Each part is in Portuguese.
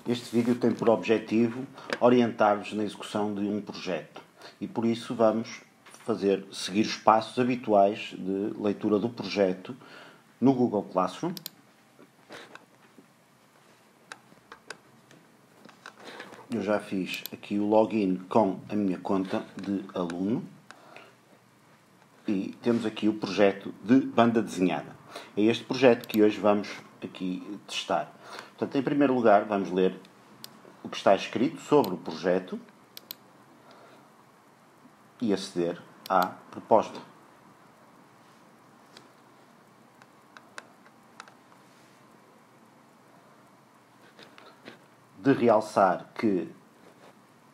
Este vídeo tem por objetivo orientar-vos na execução de um projeto e por isso vamos seguir os passos habituais de leitura do projeto no Google Classroom. Eu já fiz aqui o login com a minha conta de aluno e temos aqui o projeto de banda desenhada. É este projeto que hoje vamos aqui testar. Portanto, em primeiro lugar, vamos ler o que está escrito sobre o projeto e aceder à proposta. De realçar que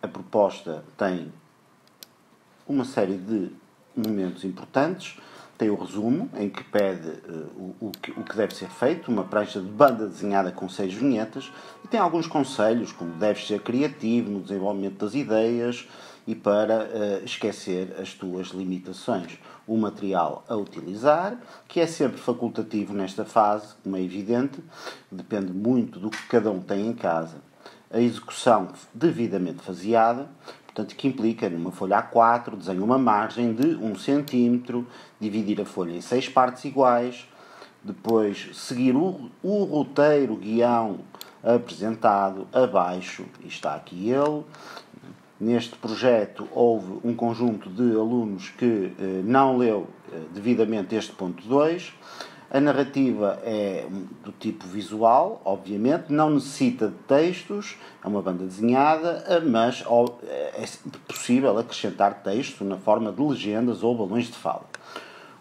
a proposta tem uma série de momentos importantes. Tem o resumo, em que pede o que deve ser feito, uma prancha de banda desenhada com 6 vinhetas, e tem alguns conselhos, como deves ser criativo no desenvolvimento das ideias e para esquecer as tuas limitações. O material a utilizar, que é sempre facultativo nesta fase, como é evidente, depende muito do que cada um tem em casa. A execução devidamente faseada, portanto, que implica, numa folha A4, desenhar uma margem de 1 cm, dividir a folha em 6 partes iguais, depois seguir o roteiro, guião apresentado abaixo, e está aqui ele. Neste projeto houve um conjunto de alunos que não leu devidamente este ponto 2. A narrativa é do tipo visual, obviamente, não necessita de textos, é uma banda desenhada, mas é possível acrescentar texto na forma de legendas ou balões de fala.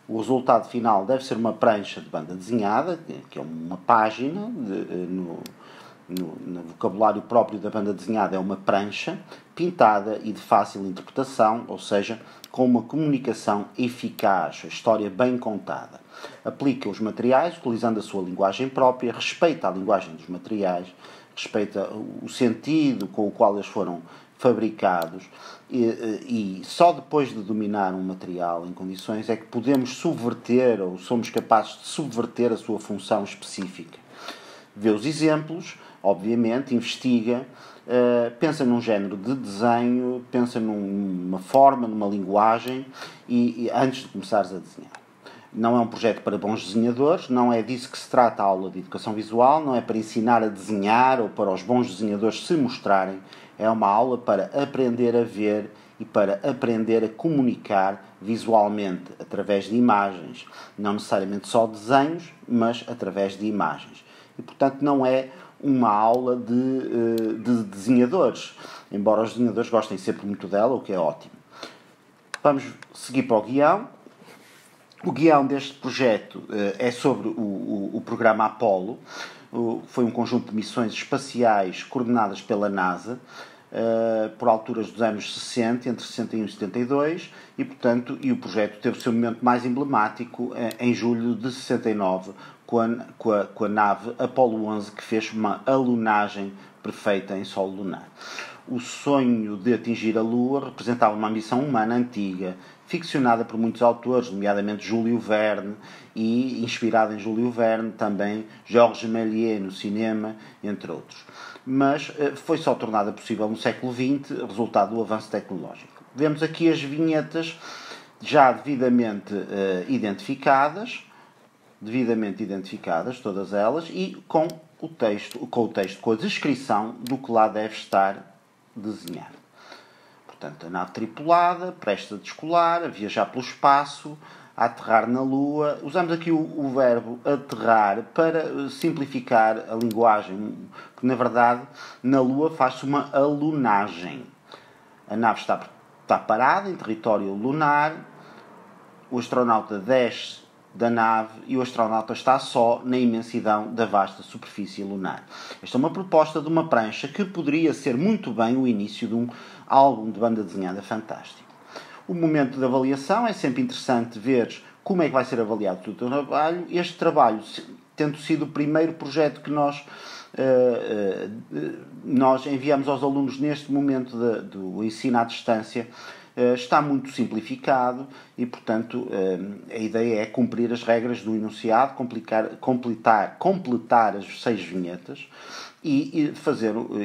O resultado final deve ser uma prancha de banda desenhada, que é uma página, no vocabulário próprio da banda desenhada é uma prancha, pintada e de fácil interpretação, ou seja, com uma comunicação eficaz, a história bem contada. Aplica os materiais utilizando a sua linguagem própria, respeita a linguagem dos materiais, respeita o sentido com o qual eles foram fabricados e só depois de dominar um material em condições é que podemos subverter ou somos capazes de subverter a sua função específica. Vê os exemplos, obviamente, investiga, pensa num género de desenho, pensa numa forma, numa linguagem e antes de começares a desenhar. Não é um projeto para bons desenhadores, não é disso que se trata a aula de educação visual, não é para ensinar a desenhar ou para os bons desenhadores se mostrarem, é uma aula para aprender a ver e para aprender a comunicar visualmente, através de imagens. Não necessariamente só desenhos, mas através de imagens. E, portanto, não é uma aula de desenhadores, embora os desenhadores gostem sempre muito dela, o que é ótimo. Vamos seguir para o guião. O guião deste projeto é sobre o programa Apollo. Foi um conjunto de missões espaciais coordenadas pela NASA por alturas dos anos 60, entre 61 e 72, e, portanto, o projeto teve o seu momento mais emblemático em julho de 69, com a nave Apollo 11, que fez uma alunagem perfeita em solo lunar. O sonho de atingir a Lua representava uma ambição humana antiga, ficcionada por muitos autores, nomeadamente Júlio Verne, e inspirada em Júlio Verne também Georges Méliès no cinema, entre outros. Mas foi só tornada possível no século XX, resultado do avanço tecnológico. Vemos aqui as vinhetas já devidamente identificadas, todas elas, e com a descrição do que lá deve estar desenhado. Portanto, a nave tripulada, prestes a descolar, a viajar pelo espaço, a aterrar na Lua. Usamos aqui o verbo aterrar para simplificar a linguagem, porque na verdade na Lua faz-se uma alunagem. A nave está parada em território lunar, o astronauta desce da nave e o astronauta está só na imensidão da vasta superfície lunar. Esta é uma proposta de uma prancha que poderia ser muito bem o início de um álbum de banda desenhada fantástico. O momento de avaliação é sempre interessante ver como é que vai ser avaliado o teu trabalho. Este trabalho, tendo sido o primeiro projeto que nós enviamos aos alunos neste momento do ensino à distância, está muito simplificado e, portanto, a ideia é cumprir as regras do enunciado, completar as 6 vinhetas e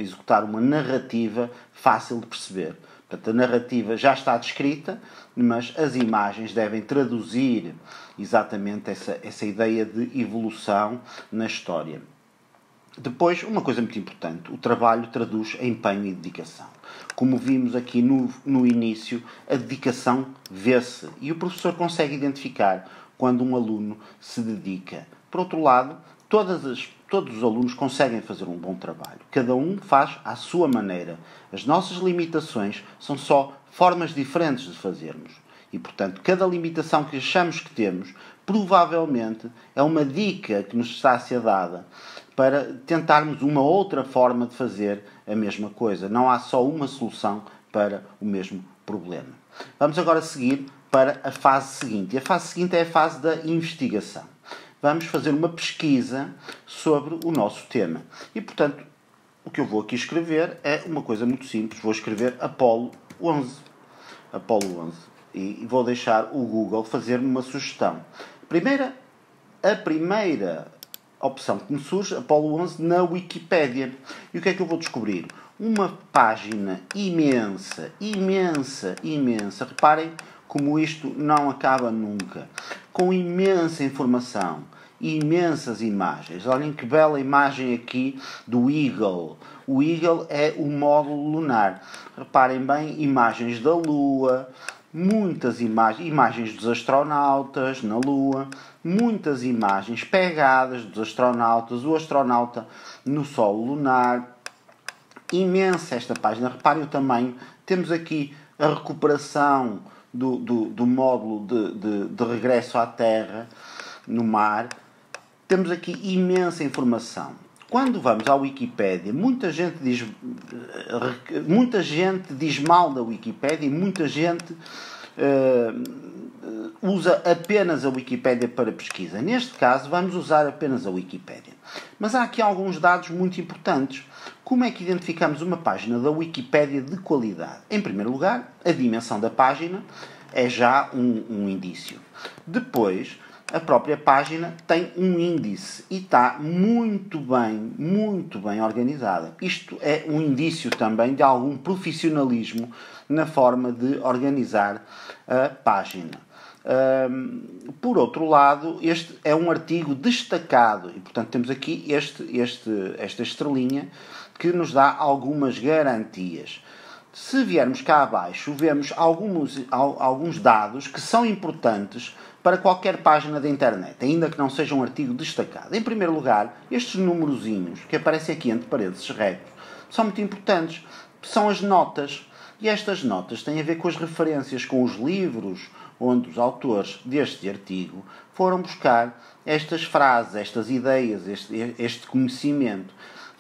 executar uma narrativa fácil de perceber. Portanto, a narrativa já está descrita, mas as imagens devem traduzir exatamente essa ideia de evolução na história. Depois, uma coisa muito importante, o trabalho traduz empenho e dedicação. Como vimos aqui no início, a dedicação vê-se e o professor consegue identificar quando um aluno se dedica. Por outro lado, todos os alunos conseguem fazer um bom trabalho. Cada um faz à sua maneira. As nossas limitações são só formas diferentes de fazermos. E, portanto, cada limitação que achamos que temos, provavelmente, é uma dica que nos está a ser dada para tentarmos uma outra forma de fazer a mesma coisa. Não há só uma solução para o mesmo problema. Vamos agora seguir para a fase seguinte. E a fase seguinte é a fase da investigação. Vamos fazer uma pesquisa sobre o nosso tema. E, portanto, o que eu vou aqui escrever é uma coisa muito simples. Vou escrever Apolo 11. Apolo 11. E vou deixar o Google fazer-me uma sugestão. A primeira opção que me surge, Apolo 11, na Wikipédia. E o que é que eu vou descobrir? Uma página imensa, imensa, imensa. Reparem como isto não acaba nunca. Com imensa informação, imensas imagens. Olhem que bela imagem aqui do Eagle. O Eagle é o módulo lunar. Reparem bem, imagens da Lua, muitas imagens dos astronautas na Lua, muitas imagens pegadas dos astronautas, o astronauta no solo lunar. Imensa esta página. Reparem o tamanho. Temos aqui a recuperação do módulo de regresso à Terra no mar. Temos aqui imensa informação. Quando vamos à Wikipédia, muita gente diz mal da Wikipédia e muita gente usa apenas a Wikipédia para pesquisa. Neste caso, vamos usar apenas a Wikipédia. Mas há aqui alguns dados muito importantes. Como é que identificamos uma página da Wikipédia de qualidade? Em primeiro lugar, a dimensão da página é já um indício. Depois, a própria página tem um índice e está muito bem organizada. Isto é um indício também de algum profissionalismo na forma de organizar a página. Por outro lado, este é um artigo destacado e, portanto, temos aqui esta estrelinha que nos dá algumas garantias. Se viermos cá abaixo, vemos alguns dados que são importantes para qualquer página da internet, ainda que não seja um artigo destacado. Em primeiro lugar, estes numerozinhos que aparecem aqui entre parênteses retos são muito importantes. São as notas. E estas notas têm a ver com as referências, com os livros onde os autores deste artigo foram buscar estas frases, estas ideias, este conhecimento.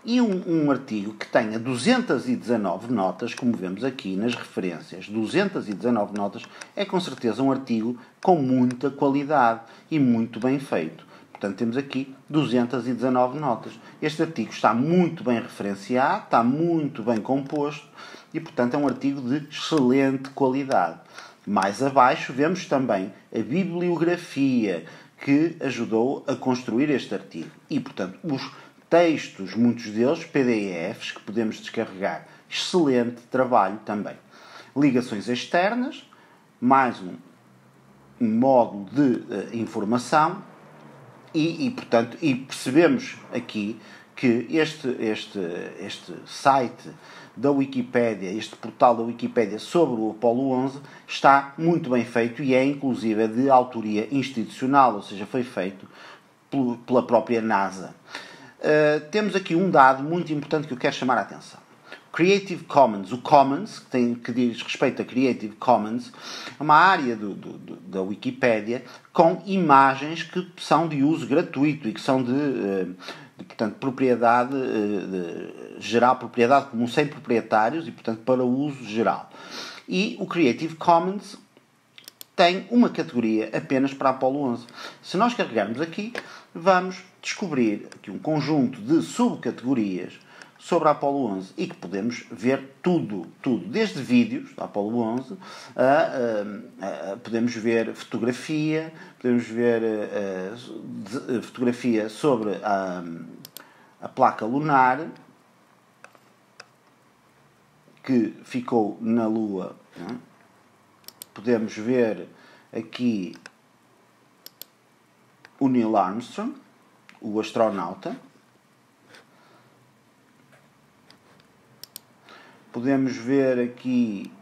E um artigo que tenha 219 notas, como vemos aqui nas referências, 219 notas, é com certeza um artigo com muita qualidade e muito bem feito. Portanto, temos aqui 219 notas. Este artigo está muito bem referenciado, está muito bem composto e, portanto, é um artigo de excelente qualidade. Mais abaixo vemos também a bibliografia que ajudou a construir este artigo. E, portanto, os textos, muitos deles PDFs, que podemos descarregar. Excelente trabalho também. Ligações externas, mais um módulo de informação portanto, percebemos aqui que este site da Wikipédia, este portal da Wikipédia sobre o Apolo 11 está muito bem feito e é inclusive de autoria institucional, ou seja, foi feito pela própria NASA. Temos aqui um dado muito importante que eu quero chamar a atenção. Creative Commons, o Commons, que diz respeito a Creative Commons, é uma área da Wikipédia com imagens que são de uso gratuito e que são portanto, propriedade geral, propriedade comum sem proprietários e, portanto, para uso geral. E o Creative Commons tem uma categoria apenas para Apolo 11. Se nós carregarmos aqui, vamos descobrir aqui um conjunto de subcategorias sobre a Apolo 11 e que podemos ver tudo, desde vídeos da Apolo 11, podemos ver fotografia, podemos ver fotografia sobre a placa lunar, que ficou na Lua. Não é? Podemos ver aqui o Neil Armstrong, o astronauta. Podemos ver aqui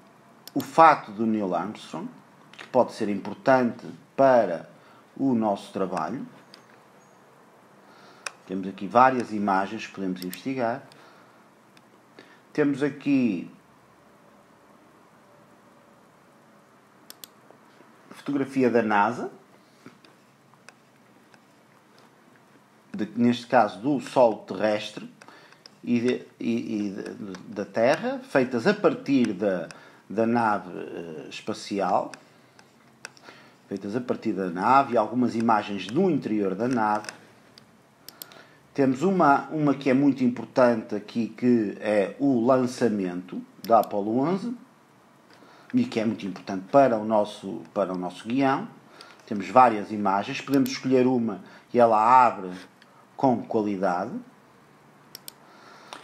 o fato do Neil Armstrong, que pode ser importante para o nosso trabalho. Temos aqui várias imagens que podemos investigar. Temos aqui a fotografia da NASA, neste caso do solo terrestre e da Terra, feitas a partir da nave espacial, feitas a partir da nave, e algumas imagens do interior da nave. Temos uma que é muito importante aqui, que é o lançamento da Apollo 11, e que é muito importante para o nosso guião. Temos várias imagens, podemos escolher uma e ela abre com qualidade.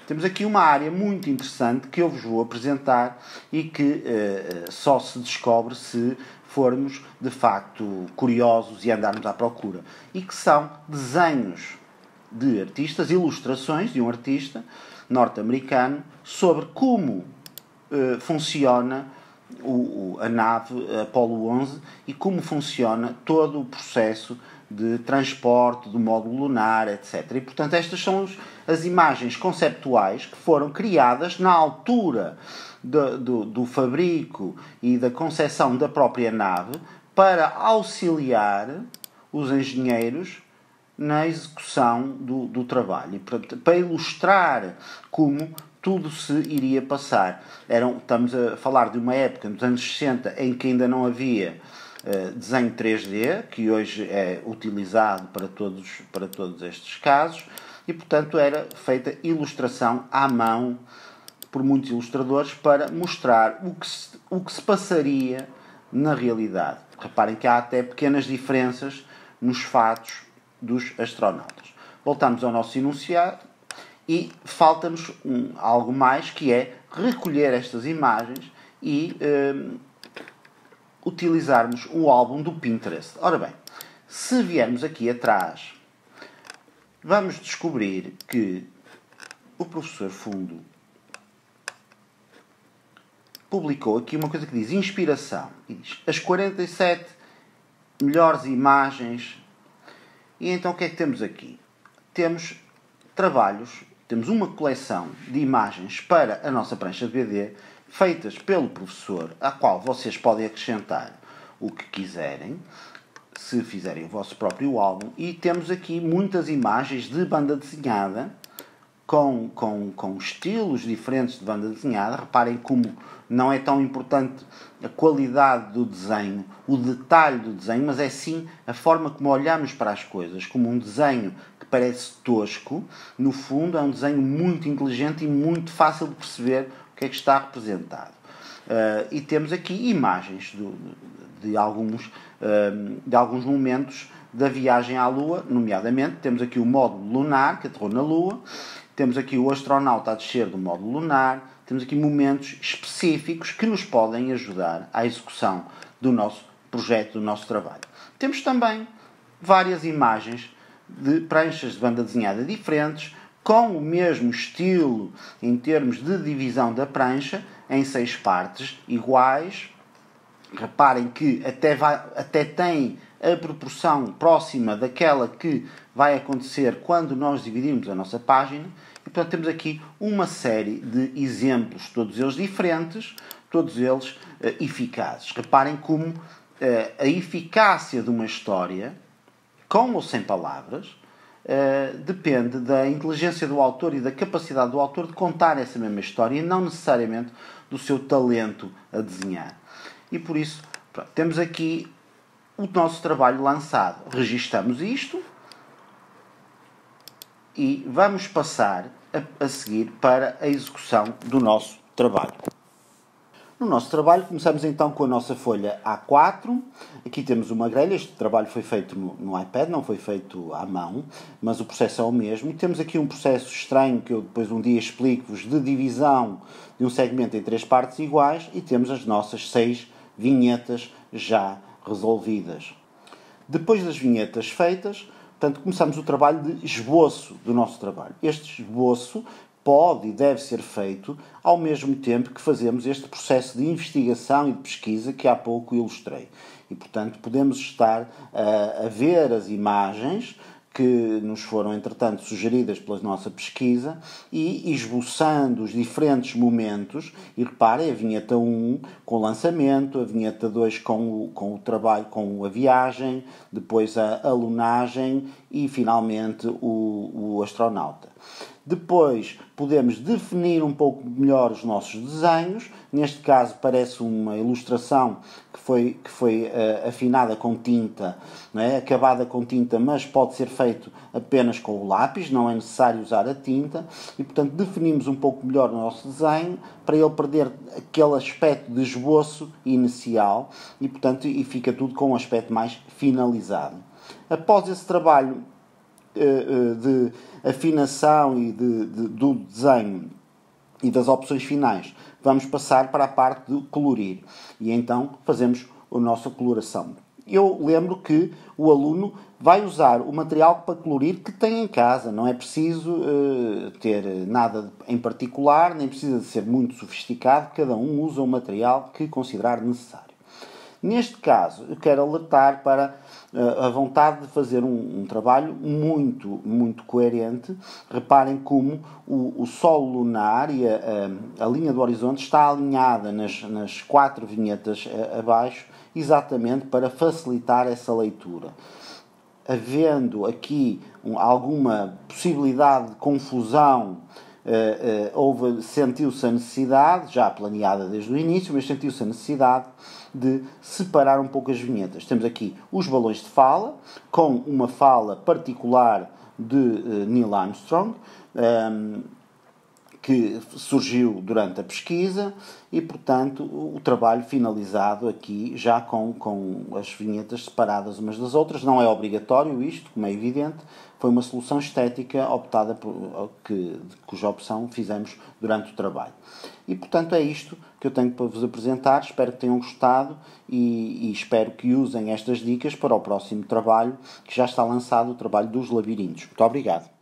Temos aqui uma área muito interessante que eu vos vou apresentar e que só se descobre se formos de facto curiosos e andarmos à procura. E que são desenhos de artistas, ilustrações de um artista norte-americano sobre como funciona a nave Apollo 11 e como funciona todo o processo de transporte do módulo lunar, etc. E, portanto, estas são as imagens conceptuais que foram criadas na altura do fabrico e da concepção da própria nave para auxiliar os engenheiros na execução do trabalho. E, portanto, para ilustrar como tudo se iria passar. Estamos a falar de uma época, nos anos 60, em que ainda não havia desenho 3D, que hoje é utilizado para todos estes casos, e, portanto, era feita ilustração à mão por muitos ilustradores para mostrar o que se passaria na realidade. Reparem que há até pequenas diferenças nos fatos dos astronautas. Voltamos ao nosso enunciado e falta-nos algo mais, que é recolher estas imagens e utilizarmos o álbum do Pinterest. Ora bem, se viermos aqui atrás, vamos descobrir que o professor Fundo publicou aqui uma coisa que diz inspiração. E diz as 47 melhores imagens. E então o que é que temos aqui? Temos trabalhos, temos uma coleção de imagens para a nossa prancha de BD, feitas pelo professor, a qual vocês podem acrescentar o que quiserem, se fizerem o vosso próprio álbum. E temos aqui muitas imagens de banda desenhada, com estilos diferentes de banda desenhada. Reparem como não é tão importante a qualidade do desenho, o detalhe do desenho, mas é sim a forma como olhamos para as coisas. Como um desenho que parece tosco, no fundo é um desenho muito inteligente e muito fácil de perceber o que é que está representado. E temos aqui imagens de alguns momentos da viagem à Lua, nomeadamente temos aqui o módulo lunar que aterrou na Lua, temos aqui o astronauta a descer do módulo lunar, temos aqui momentos específicos que nos podem ajudar à execução do nosso projeto, do nosso trabalho. Temos também várias imagens de pranchas de banda desenhada diferentes, com o mesmo estilo em termos de divisão da prancha, em 6 partes iguais. Reparem que até tem a proporção próxima daquela que vai acontecer quando nós dividirmos a nossa página. E, portanto, temos aqui uma série de exemplos, todos eles diferentes, todos eles eficazes. Reparem como a eficácia de uma história, com ou sem palavras, depende da inteligência do autor e da capacidade do autor de contar essa mesma história, e não necessariamente do seu talento a desenhar. E por isso, pronto, temos aqui o nosso trabalho lançado. Registamos isto e vamos passar a seguir para a execução do nosso trabalho. No nosso trabalho, começamos então com a nossa folha A4. Aqui temos uma grelha. Este trabalho foi feito no iPad, não foi feito à mão, mas o processo é o mesmo. E temos aqui um processo estranho, que eu depois um dia explico-vos, de divisão de um segmento em 3 partes iguais, e temos as nossas 6 vinhetas já resolvidas. Depois das vinhetas feitas, portanto, começamos o trabalho de esboço do nosso trabalho. Este esboço pode e deve ser feito ao mesmo tempo que fazemos este processo de investigação e de pesquisa que há pouco ilustrei. E, portanto, podemos estar a ver as imagens que nos foram, entretanto, sugeridas pela nossa pesquisa e esboçando os diferentes momentos. E reparem, a vinheta 1 com o lançamento, a vinheta 2 com o trabalho, com a viagem, depois a lunagem e, finalmente, o astronauta. Depois podemos definir um pouco melhor os nossos desenhos. Neste caso parece uma ilustração que foi afinada com tinta, não é? Acabada com tinta, mas pode ser feito apenas com o lápis, não é necessário usar a tinta. E, portanto, definimos um pouco melhor o nosso desenho para ele perder aquele aspecto de esboço inicial e, portanto, e fica tudo com um aspecto mais finalizado. Após esse trabalho de afinação e do desenho e das opções finais, vamos passar para a parte de colorir. E então fazemos a nossa coloração. Eu lembro que o aluno vai usar o material para colorir que tem em casa. Não é preciso ter nada em particular, nem precisa de ser muito sofisticado. Cada um usa o material que considerar necessário. Neste caso, eu quero alertar para a vontade de fazer um trabalho muito coerente. Reparem como o solo lunar e a linha do horizonte está alinhada nas 4 vinhetas abaixo, exatamente para facilitar essa leitura. Havendo aqui alguma possibilidade de confusão, sentiu-se a necessidade, já planeada desde o início, mas sentiu-se a necessidade de separar um pouco as vinhetas. Temos aqui os balões de fala, com uma fala particular de Neil Armstrong, que surgiu durante a pesquisa e, portanto, o trabalho finalizado aqui já com as vinhetas separadas umas das outras. Não é obrigatório isto, como é evidente, foi uma solução estética optada cuja opção fizemos durante o trabalho. E, portanto, é isto que eu tenho para vos apresentar. Espero que tenham gostado e espero que usem estas dicas para o próximo trabalho, que já está lançado, o trabalho dos labirintos. Muito obrigado.